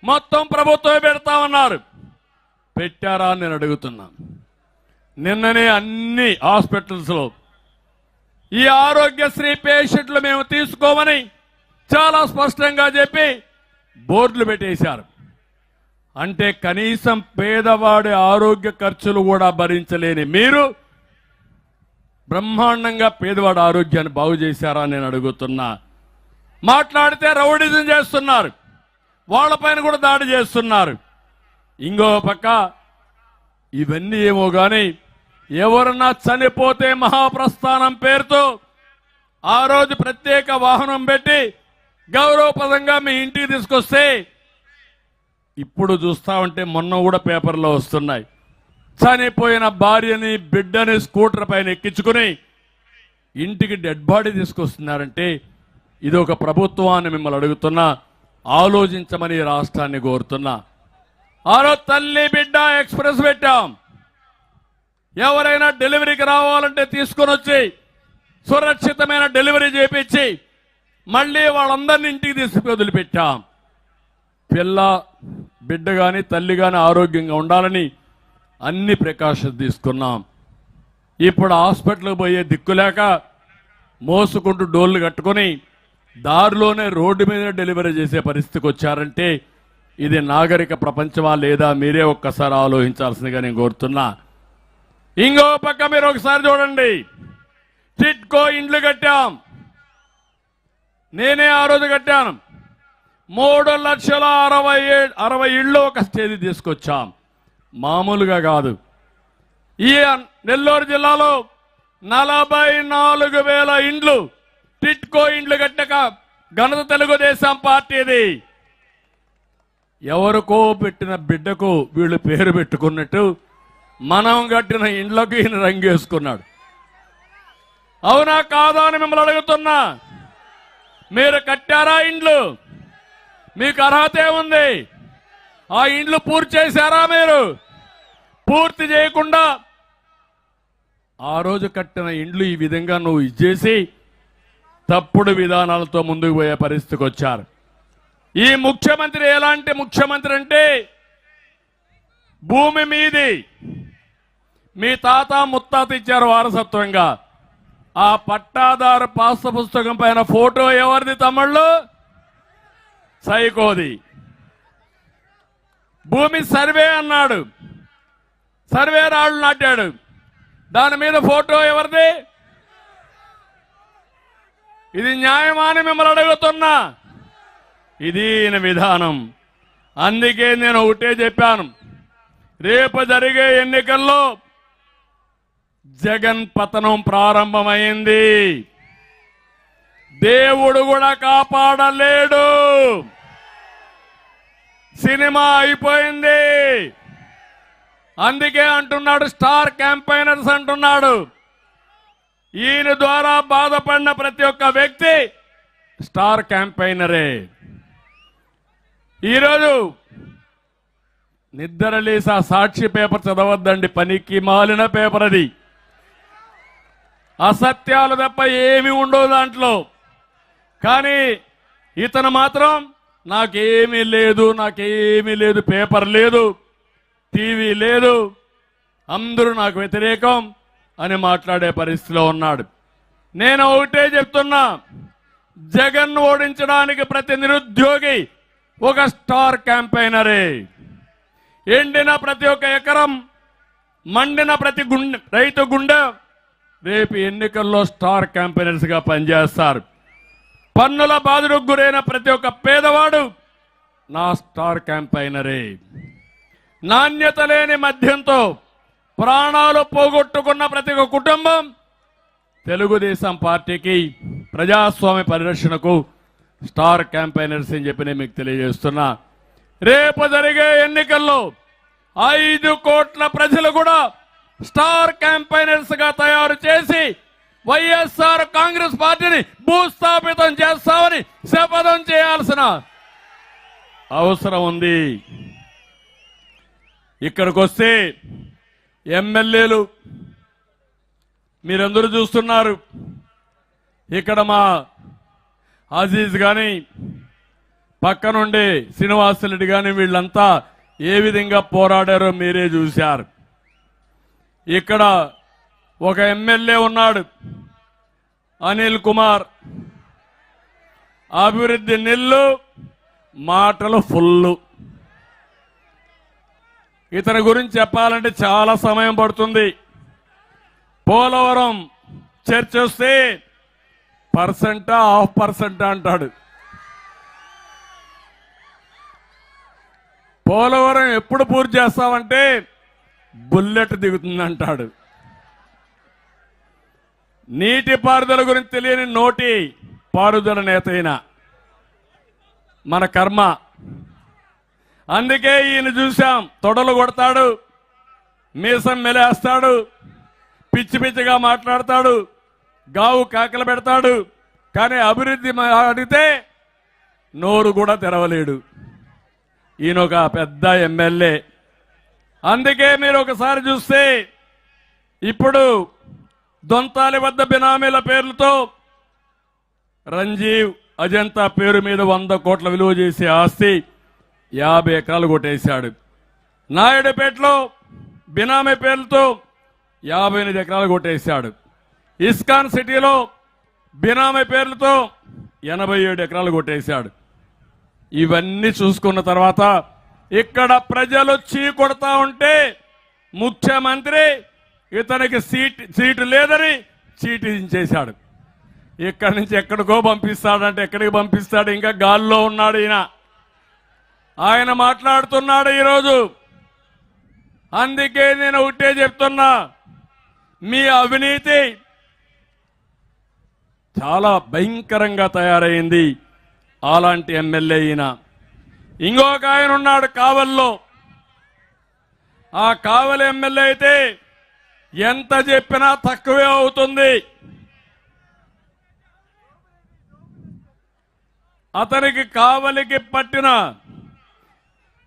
మొత్తం ప్రభుత్వమే పెడతామన్నారు. పెట్టారా అని నేను అడుగుతున్నా. నిన్ననే అన్ని హాస్పిటల్స్ లో ఈ ఆరోగ్యశ్రీ పేషెంట్లు మేము తీసుకోమని చాలా స్పష్టంగా చెప్పి బోర్డులు పెట్టేశారు. అంటే కనీసం పేదవాడి ఆరోగ్య ఖర్చులు కూడా భరించలేని మీరు బ్రహ్మాండంగా పేదవాడి ఆరోగ్యాన్ని బాగు చేశారా నేను అడుగుతున్నా. మాట్లాడితే రౌడిజం చేస్తున్నారు, వాళ్ళపైన కూడా దాడి చేస్తున్నారు. ఇంకో పక్క ఇవన్నీ ఏమో కానీ ఎవరన్నా చనిపోతే మహాప్రస్థానం పేరుతో ఆ రోజు ప్రత్యేక వాహనం పెట్టి గౌరవప్రదంగా మీ ఇంటికి తీసుకొస్తే ఇప్పుడు చూస్తా ఉంటే మొన్న కూడా పేపర్లో వస్తున్నాయి. చనిపోయిన భార్యని బిడ్డని స్కూటర్ పైన ఎక్కించుకుని ఇంటికి డెడ్ బాడీ తీసుకొస్తున్నారంటే ఇది ఒక ప్రభుత్వాన్ని మిమ్మల్ని అడుగుతున్నా, ఆలోచించమని రాష్ట్రాన్ని కోరుతున్నా. ఆ రోజు తల్లి బిడ్డ ఎక్స్ప్రెస్ పెట్టాం. ఎవరైనా డెలివరీకి రావాలంటే తీసుకొని వచ్చి సురక్షితమైన డెలివరీ చేపించి మళ్ళీ వాళ్ళందరినీ ఇంటికి తీసుకు వదిలిపెట్టాం. పిల్ల బిడ్డ కానీ తల్లి కానీ ఆరోగ్యంగా ఉండాలని అన్ని ప్రికాషన్స్ తీసుకున్నాం. ఇప్పుడు హాస్పిటల్కి పోయే దిక్కులేక మోసుకుంటూ డోళ్లు కట్టుకొని దారిలోనే రోడ్డు మీద డెలివరీ చేసే పరిస్థితికి వచ్చారంటే ఇది నాగరిక ప్రపంచమా లేదా మీరే ఒక్కసారి ఆలోచించాల్సిందిగా నేను కోరుతున్నా. ఇంకో పక్క మీరు ఒకసారి చూడండి, టిట్కో ఇండ్లు కట్టాం. నేనే ఆ రోజు కట్టాను. 3,60,000 ఇళ్ళు ఒక స్టేజ్ తీసుకొచ్చాం. మామూలుగా కాదు. ఈ నెల్లూరు జిల్లాలో 44,000 ఇండ్లు టిట్కో ఇండ్లు కట్టక ఘనత తెలుగుదేశం పార్టీది. ఎవరికో పెట్టిన బిడ్డకు వీళ్ళు పేరు పెట్టుకున్నట్టు మనం కట్టిన ఇండ్లకు ఈయన రంగేసుకున్నాడు. అవునా కాదా అని మిమ్మల్ని అడుగుతున్నా. మీరు కట్టారా ఇండ్లు? మీకు అర్హత ఏముంది? ఆ ఇండ్లు పూర్తి చేశారా? మీరు పూర్తి చేయకుండా ఆ రోజు కట్టిన ఇండ్లు ఈ విధంగా నువ్వు ఇచ్చేసి తప్పుడు విధానాలతో ముందుకు పోయే పరిస్థితికి వచ్చారు. ఈ ముఖ్యమంత్రి ఎలాంటి ముఖ్యమంత్రి అంటే, భూమి మీది మీ తాత ముత్తాత ఇచ్చారు వారసత్వంగా. ఆ పట్టాదారు పాస్ పుస్తకం పైన ఫోటో ఎవరిది తమ్ముళ్ళు? సైకోది. భూమి సర్వే అన్నాడు, సర్వే రాళ్లు నాటాడు, దాని మీద ఫోటో ఎవరిది? ఇది న్యాయమా అని మిమ్మల్ని అడుగుతున్నా. ఇది ఈయన విధానం. అందుకే నేను ఒకటే చెప్పాను, రేపు జరిగే ఎన్నికల్లో జగన్ పతనం ప్రారంభమైంది. దేవుడు కూడా కాపాడలేడు. సినిమా అయిపోయింది. అందుకే అంటున్నాడు స్టార్ క్యాంపైనర్స్ అంటున్నాడు. ఈయన ద్వారా బాధపడిన ప్రతి ఒక్క వ్యక్తి స్టార్ క్యాంపైనరే. ఈరోజు నిద్రలేసి ఆ సాక్షి పేపర్ చదవద్దండి, పనికి మాలిన పేపర్ అది. అసత్యాలు తప్ప ఏమి ఉండవు దాంట్లో. కానీ ఇతను మాత్రం నాకేమీ లేదు, నాకేమీ లేదు, పేపర్ లేదు, టీవీ లేదు, అందరూ నాకు వ్యతిరేకం అని మాట్లాడే పరిస్థితిలో ఉన్నాడు. నేను ఒకటే చెప్తున్నా, జగన్ ఓడించడానికి ప్రతి నిరుద్యోగి ఒక స్టార్ క్యాంపైనరే. ఎండిన ప్రతి ఒక్క ఎకరం, మండిన ప్రతి రైతు గుండె రేపు ఎన్నికల్లో స్టార్ క్యాంపైనర్స్ గా పనిచేస్తారు. పన్నుల బాధలకు గురైన ప్రతి ఒక్క పేదవాడు నా స్టార్ క్యాంపైనరే. నాణ్యత లేని మద్యంతో ప్రాణాలు పోగొట్టుకున్న ప్రతి ఒక్క కుటుంబం తెలుగుదేశం పార్టీకి, ప్రజాస్వామ్య పరిరక్షణకు స్టార్ క్యాంపైనర్స్ అని చెప్పి నేను మీకు తెలియజేస్తున్నా. రేపు జరిగే ఎన్నికల్లో 5 కోట్ల ప్రజలు కూడా స్టార్ క్యాంపైనర్స్ గా తయారు చేసి వైఎస్ఆర్ కాంగ్రెస్ పార్టీని భూస్థాపితం చేస్తామని శపథం చేయాల్సిన అవసరం ఉంది. ఇక్కడికి వస్తే ఎమ్మెల్యేలు మీరందరూ చూస్తున్నారు. ఇక్కడ మా అజీజ్ కానీ, పక్కనుండే శ్రీనివాసరెడ్డి కానీ, వీళ్ళంతా ఏ విధంగా పోరాడారో మీరే చూశారు. ఇక్కడ ఒక ఎమ్మెల్యే ఉన్నాడు, అనిల్ కుమార్. అభివృద్ధి నిల్లు, మాటలు ఫుల్లు. ఇతని గురించి చెప్పాలంటే చాలా సమయం పడుతుంది. పోలవరం చర్చ వస్తే 1% 0.5% అంటాడు. పోలవరం ఎప్పుడు పూర్తి చేస్తామంటే బుల్లెట్ దిగుతుందంటాడు. నీటి పారుదల గురించి తెలియని నోటి పారుదల నేత అయిన మన కర్మ. అందుకే ఈయన చూశాం, తొడలు కొడతాడు, మీసం మెలేస్తాడు, పిచ్చి పిచ్చిగా మాట్లాడతాడు, గావు కాకలు పెడతాడు. కానీ అభివృద్ధి అడిగితే నోరు కూడా తెరవలేడు. ఈయన ఒక పెద్ద ఎమ్మెల్యే. అందుకే మీరు ఒకసారి చూస్తే ఇప్పుడు దొంతాలి వద్ద బినామీల పేర్లతో రంజీవ్ అజంతా పేరు మీద 100 కోట్ల విలువ చేసే ఆస్తి 50 ఎకరాలు కొట్టేశాడు. నాయుడుపేటలో బినామీ పేర్లతో 58 ఎకరాలు కొట్టేశాడు. ఇస్కాన్ సిటీలో బినామీ పేర్లతో 87 ఎకరాలు కొట్టేశాడు. ఇవన్నీ చూసుకున్న తర్వాత ఇక్కడ ప్రజలు చీకొడతా ఉంటే ముఖ్యమంత్రి ఇతనికి సీటు లేదని చీటించేశాడు. ఇక్కడి నుంచి ఎక్కడికో పంపిస్తాడంటే ఎక్కడికి పంపిస్తాడు? ఇంకా గాల్లో ఉన్నాడు ఈయన. ఆయన మాట్లాడుతున్నాడు ఈరోజు. అందుకే నేను ఒకటే చెప్తున్నా, మీ అవినీతి చాలా భయంకరంగా తయారైంది. అలాంటి ఎమ్మెల్యే ఈయన. ఇంకొక ఆయన ఉన్నాడు కావల్లో. ఆ కావలి ఎమ్మెల్యే అయితే ఎంత చెప్పినా తక్కువే అవుతుంది. అతనికి కావలికి పట్టిన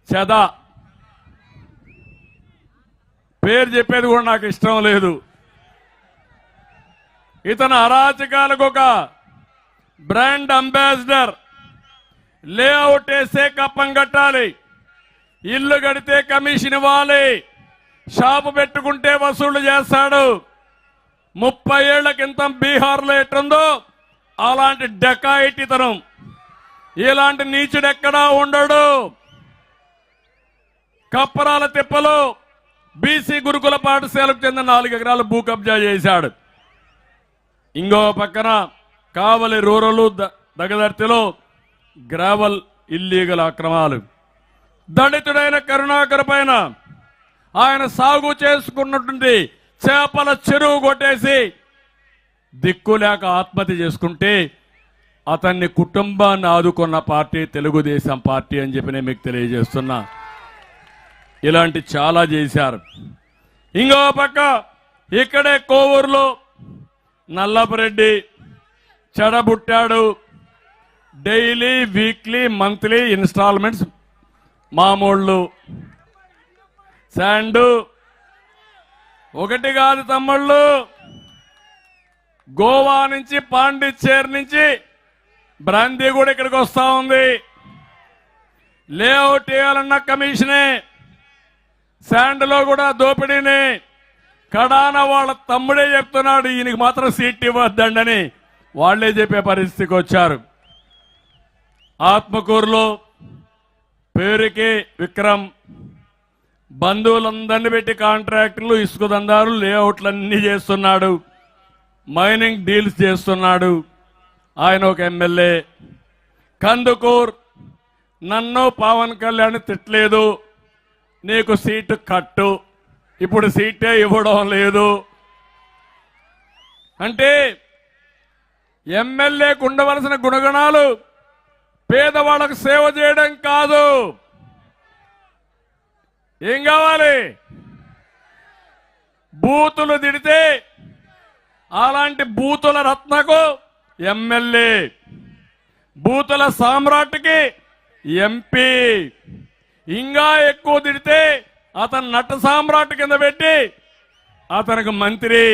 చెద, పేరు చెప్పేది కూడా నాకు ఇష్టం లేదు. ఇతను అరాచకాలకు ఒక బ్రాండ్ అంబాసిడర్. లేఅవుట్ వేస్తే కప్పం కట్టాలి, ఇల్లు కడితే కమిషన్ ఇవ్వాలి, షాపు పెట్టుకుంటే వసూలు చేస్తాడు. 30 ఏళ్ల క్రితం బీహార్లో ఎట్టుందో అలాంటి డకాయిటితనం. ఇలాంటి నీచుడు ఎక్కడా ఉండడు. కప్పరాల తిప్పలు బీసీ గురుకుల పాఠశాలకు చెందిన 4 ఎకరాలు భూ కబ్జా చేశాడు. ఇంకో పక్కన కావలి రూరల్ దగదర్తిలో గ్రావెల్ ఇల్లీగల్ అక్రమాలు. దళితుడైన కరుణాకర్ పైన ఆయన సాగు చేసుకున్నటువంటి చేపల చెరువు కొట్టేసి దిక్కులేక ఆత్మహత్య చేసుకుంటే అతన్ని కుటుంబాన్ని ఆదుకున్న పార్టీ తెలుగుదేశం పార్టీ అని చెప్పి నేను మీకు తెలియజేస్తున్నా. ఇలాంటి చాలా చేశారు. ఇంకో పక్క ఇక్కడే కోవూరులో నల్లపరెడ్డి చెడబుట్టాడు. డైలీ, వీక్లీ, మంత్లీ ఇన్స్టాల్మెంట్స్ మామూళ్ళు. శాండు ఒకటి కాదు తమ్ముళ్ళు, గోవా నుంచి పాండిచ్చేరి నుంచి బ్రాందీ కూడా ఇక్కడికి వస్తా ఉంది. లేఅవుట్ వేయాలన్న కమిషనే, శాండ్లో కూడా దోపిడీని. కడాన వాళ్ళ తమ్ముడే చెప్తున్నాడు ఈయనకి మాత్రం సీట్ ఇవ్వద్దండని. వాళ్లే చెప్పే పరిస్థితికి వచ్చారు. ఆత్మకూరులో పేరుకి విక్రమ్ బంధువులందరినీ పెట్టి కాంట్రాక్టులు, ఇసుక దందాలు, లేఅవుట్లన్నీ చేస్తున్నాడు, మైనింగ్ డీల్స్ చేస్తున్నాడు. ఆయన ఒక ఎమ్మెల్యే. కందుకూర్ నన్ను పవన్ కళ్యాణ్ తిట్టలేదు, నీకు సీటు కట్టు, ఇప్పుడు సీటే ఇవ్వడం లేదు అంటే ఎమ్మెల్యేకు ఉండవలసిన గుణగణాలు పేదవాళ్ళకు సేవ చేయడం కాదు. ఏం కావాలి? బూతులు తిడితే అలాంటి బూతుల రత్నకు ఎమ్మెల్యే, బూతుల సామ్రాట్కి ఎంపీ, ఇంకా ఎక్కువ తిడితే అతను నట సామ్రాట్ కింద పెట్టి అతనికి మంత్రి.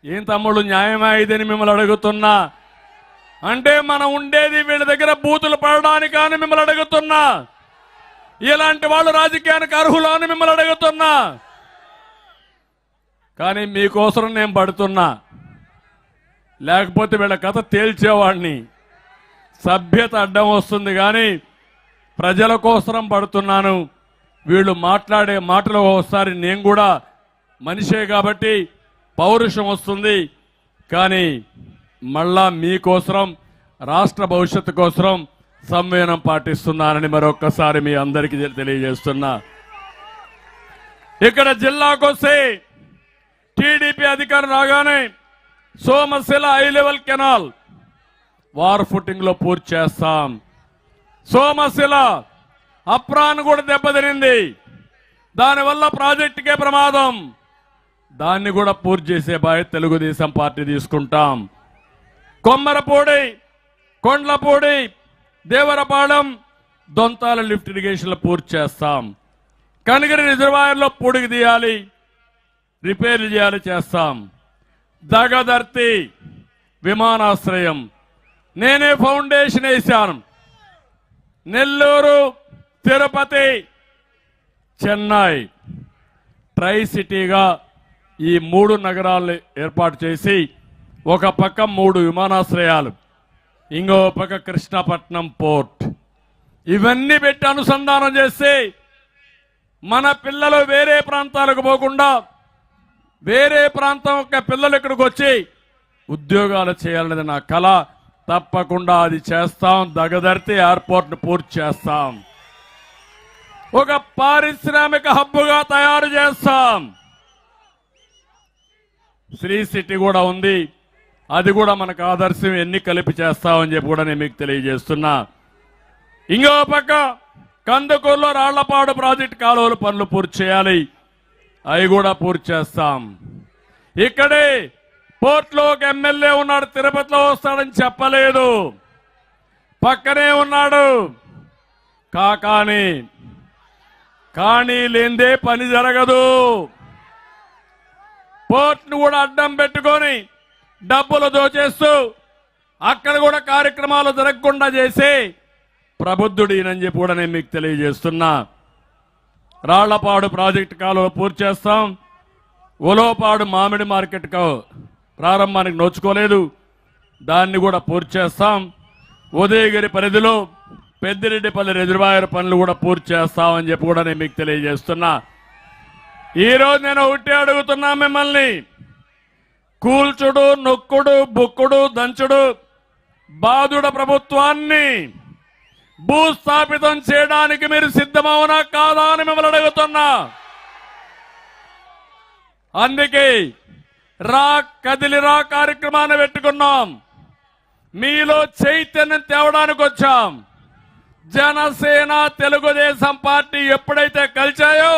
ఏం తమ్ముడు న్యాయమా ఇదని మిమ్మల్ని అడుగుతున్నా. అంటే మనం ఉండేది వీళ్ళ దగ్గర బూతులు పడడానికి కానీ మిమ్మల్ని అడుగుతున్నా. ఇలాంటి వాళ్ళు రాజకీయానికి అర్హులు అని మిమ్మల్ని అడుగుతున్నా. కానీ మీకోసం నేను పడుతున్నా, లేకపోతే వీళ్ళ కథ తేల్చేవాడిని. సభ్యత అడ్డం వస్తుంది కానీ ప్రజల కోసం పడుతున్నాను. వీళ్ళు మాట్లాడే మాటలు ఒకసారి నేను కూడా మనిషే కాబట్టి పౌరుషం వస్తుంది. కానీ మళ్ళా మీకోసం, రాష్ట్ర భవిష్యత్తు కోసం సంవేదనం పాటిస్తున్నానని మరొక్కసారి మీ అందరికీ తెలియజేస్తున్నా. ఇక్కడ జిల్లాకొస్తే టీడీపీ అధికారం రాగానే Somasila high level canal war footing లో పూర్తి చేస్తాం. సోమశిల అప్రాన్ కూడా దెబ్బతినింది, దానివల్ల ప్రాజెక్టుకే ప్రమాదం. దాన్ని కూడా పూర్తి చేసే బాధ్యత తెలుగుదేశం పార్టీ తీసుకుంటాం. కొమ్మరపూడి, కొండ్లపూడి, దేవరపాలెం, దొంతాల లిఫ్ట్ ఇరిగేషన్లు పూర్తి చేస్తాం. కనిగిరి రిజర్వాయర్లో పొడిగి తీయాలి, రిపేర్లు చేయాలి, చేస్తాం. దగదర్తి విమానాశ్రయం నేనే ఫౌండేషన్ వేశాను. నెల్లూరు, తిరుపతి, చెన్నై ట్రై సిటీగా ఈ 3 నగరాలు ఏర్పాటు చేసి ఒక పక్క 3 విమానాశ్రయాలు, ఇంకో పక్క కృష్ణపట్నం పోర్ట్, ఇవన్నీ పెట్టి అనుసంధానం చేసి మన పిల్లలు వేరే ప్రాంతాలకు పోకుండా వేరే ప్రాంతం యొక్క పిల్లలు ఇక్కడికి వచ్చి ఉద్యోగాలు చేయాలనేది నా కళ. తప్పకుండా అది చేస్తాం. దగదర్తి ఎయిర్పోర్ట్ ను పూర్తి చేస్తాం. ఒక పారిశ్రామిక హబ్బుగా తయారు చేస్తాం. శ్రీ సిటీ కూడా ఉంది, అది కూడా మనకు ఆదర్శం. ఎన్ని కలిపి చేస్తామని చెప్పి కూడా నేను మీకు తెలియజేస్తున్నా. ఇంకో పక్క కందుకూరులో రాళ్లపాడు ప్రాజెక్టు కాలువల పనులు పూర్తి చేయాలి, అవి కూడా పూర్తి చేస్తాం. ఇక్కడే పోర్ట్లో ఒక ఎమ్మెల్యే ఉన్నాడు, తిరుపతిలో వస్తాడని చెప్పలేదు, పక్కనే ఉన్నాడు. కానీ లేందే పని జరగదు. పోర్ట్ను కూడా అడ్డం పెట్టుకొని డబ్బులు దోచేస్తూ అక్కడ కూడా కార్యక్రమాలు జరగకుండా చేసి ప్రబుద్ధుడినని చెప్పి కూడా నేను మీకు తెలియజేస్తున్నా. రాళ్లపాడు ప్రాజెక్టు కాలువ పూర్తి చేస్తాం. ఉలవపాడు మామిడి మార్కెట్ ప్రారంభానికి నోచుకోలేదు, దాన్ని కూడా పూర్తి చేస్తాం. ఉదయగిరి పరిధిలో పెద్దిరెడ్డిపల్లి రిజర్వాయర్ పనులు కూడా పూర్తి చేస్తామని చెప్పి కూడా నేను మీకు తెలియజేస్తున్నా. ఈరోజు నేను ఒకటే అడుగుతున్నా మిమ్మల్ని, కూల్చుడు, నొక్కుడు, బుక్కుడు, దంచుడు బాధుడ ప్రభుత్వాన్ని భూస్థాపితం చేయడానికి మీరు సిద్ధమవునా కాదా అని మిమ్మల్ని అడుగుతున్నా. అందుకే కదిలిరా కార్యక్రమాన్ని పెట్టుకున్నాం. మీలో చైతన్యం తేవడానికి వచ్చాం. జనసేన తెలుగుదేశం పార్టీ ఎప్పుడైతే కలిచాయో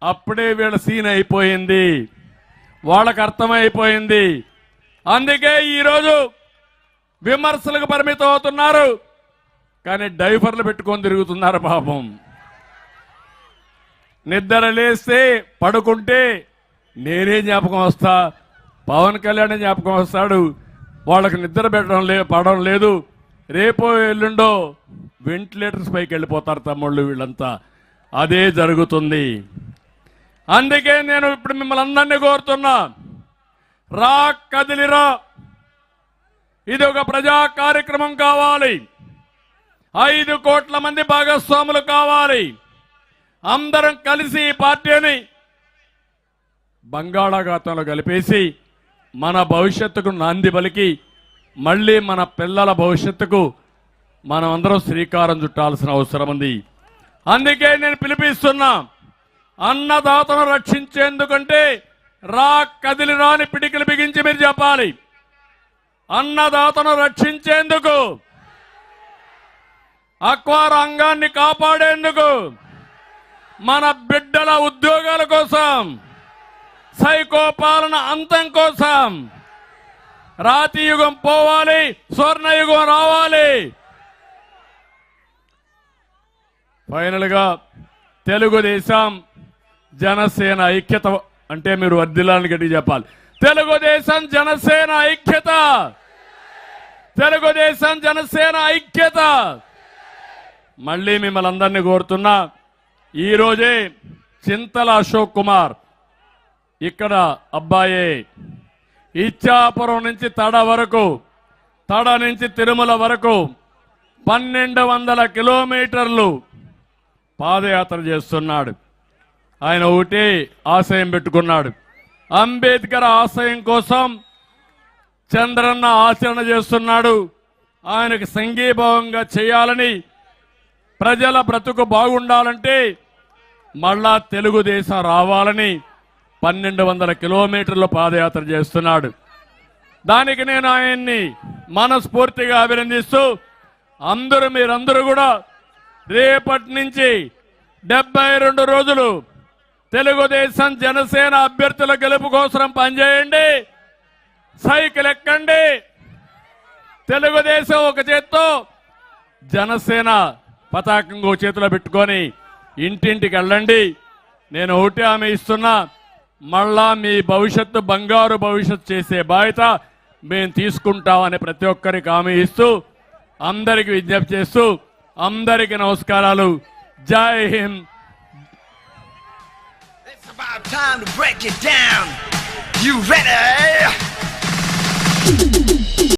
అప్పుడే వీళ్ళ సీన్ అయిపోయింది, వాళ్ళకు అర్థమైపోయింది. అందుకే ఈరోజు విమర్శలకు పరిమితం అవుతున్నారు, కానీ డైఫర్లు పెట్టుకొని తిరుగుతున్నారు. పాపం నిద్ర లేస్తే పడుకుంటే నేనే జ్ఞాపకం వస్తా, పవన్ కళ్యాణ్ జ్ఞాపకం వస్తాడు. వాళ్ళకి నిద్ర పడడం లేదు. రేపో ఎల్లుండో వెంటిలేటర్స్ పైకి వెళ్ళిపోతారు తమ్ముళ్ళు వీళ్ళంతా. అదే జరుగుతుంది. అందుకే నేను ఇప్పుడు మిమ్మల్ని అందరినీ కోరుతున్నా, కదిలిరా. ఇది ఒక ప్రజా కార్యక్రమం కావాలి. 5 కోట్ల మంది భాగస్వాములు కావాలి. అందరం కలిసి ఈ పార్టీని బంగాళాఖాతంలో కలిపేసి మన భవిష్యత్తుకు నాంది పలికి మళ్ళీ మన పిల్లల భవిష్యత్తుకు మనం అందరం శ్రీకారం చుట్టాల్సిన అవసరం ఉంది. అందుకే నేను పిలిపిస్తున్నా, అన్నదాతను రక్షించేందుకంటే కదిలిరా అని పిడికిలు బిగించి మీరు చెప్పాలి. అన్నదాతను రక్షించేందుకు, అక్వా రంగాన్ని కాపాడేందుకు, మన బిడ్డల ఉద్యోగాల కోసం, సైకో పాలన అంతం కోసం రాతి యుగం పోవాలి, స్వర్ణయుగం రావాలి. ఫైనల్ గా తెలుగుదేశం జనసేన ఐక్యత అంటే మీరు వర్ధిల్లాలని గట్టి చెప్పాలి. తెలుగుదేశం జనసేన ఐక్యత, తెలుగుదేశం జనసేన ఐక్యత. మళ్ళీ మిమ్మల్ని అందరినీ కోరుతున్నా, ఈరోజే చింతల అశోక్ కుమార్ ఇక్కడ అబ్బాయే ఇచ్చాపురం నుంచి తడ వరకు, తడ నుంచి తిరుమల వరకు 1200 కిలోమీటర్లు పాదయాత్ర చేస్తున్నాడు. ఆయన ఒకటే ఆశయం పెట్టుకున్నాడు, అంబేద్కర్ ఆశయం కోసం చంద్రన్న ఆచరణ చేస్తున్నాడు. ఆయనకు సంఘీభావంగా చేయాలని, ప్రజల బ్రతుకు బాగుండాలంటే మళ్ళా తెలుగుదేశం రావాలని 1200 కిలోమీటర్లు పాదయాత్ర చేస్తున్నాడు. దానికి నేను ఆయన్ని మనస్ఫూర్తిగా అభినందిస్తూ, మీరందరూ కూడా రేపటి నుంచి 72 రోజులు తెలుగుదేశం జనసేన అభ్యర్థుల గెలుపు కోసం పనిచేయండి, సైకిల్ ఎక్కండి. తెలుగుదేశం ఒక చేత్తో, జనసేన పతాకం చేతిలో పెట్టుకొని ఇంటింటికి వెళ్ళండి. నేను ఒకటి హామీ ఇస్తున్నా, మళ్ళా మీ భవిష్యత్తు బంగారు భవిష్యత్తు చేసే బాధ్యత మేము తీసుకుంటామని ప్రతి ఒక్కరికి హామీ ఇస్తూ, అందరికి విజ్ఞప్తి చేస్తూ, అందరికి నమస్కారాలు. జై Hind. It's about time to break it down. You ready?